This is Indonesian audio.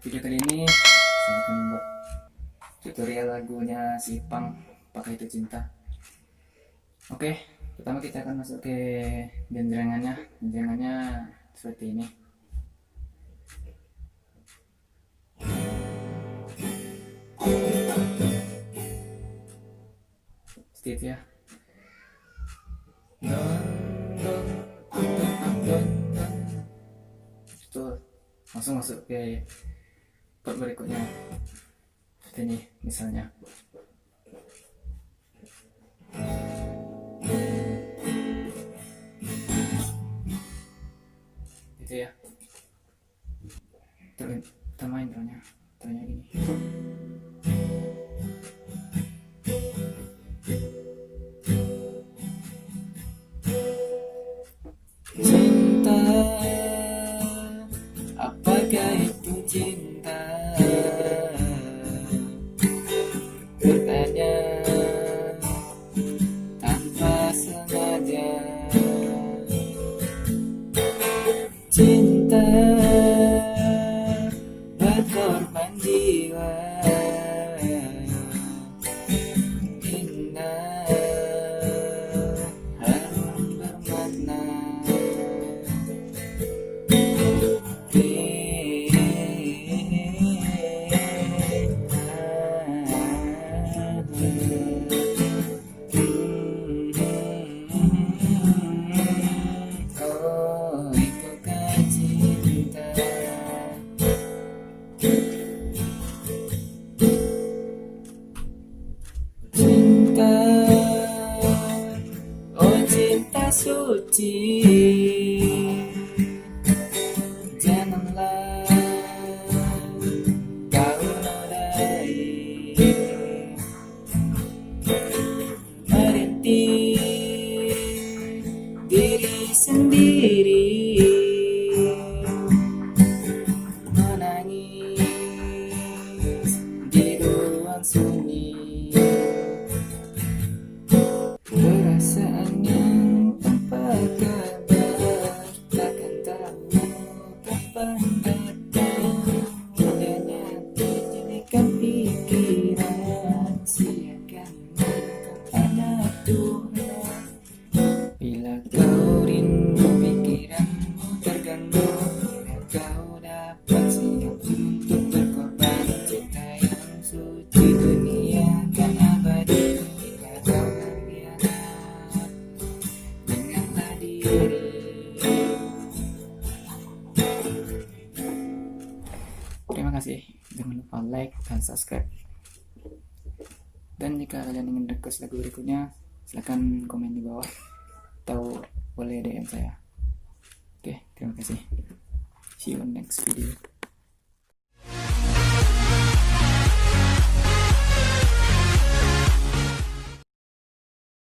Video kali ini saya akan membuat tutorial lagunya si Pang, Pakai Itu Cinta. Oke, pertama kita akan masuk ke genjrengannya. Genjrengannya seperti ini. Steve ya. Itu langsung masuk ke chord berikutnya. Seperti ini misalnya. Gitu ya. Kita main intronya gini. Cinta, apakah itu cinta? Bertanya tanpa sengaja. Cinta berkorban jiwa, indah, harum bermakna. Oh, itukah cinta? Cinta, oh cinta suci, janganlah kau nodai, merintih diri sendiri, menangis di ruang sunyi. Perasaan yang tanpa kabar, takkan tahu kapan datang. Hanya dijadikan pikiran, siakan kepada Tuhan. Bila kau rindu pikiranmu terganggu, bila kau dapat siap untuk berkorban, cinta yang suci dunia kan abadi. Bila kau berkhianat, ingatlah diri. Terima kasih. Jangan lupa like dan subscribe. Dan jika kalian ingin request lagu berikutnya, silahkan komen di bawah atau boleh DM saya. Oke, terima kasih. See you on next video.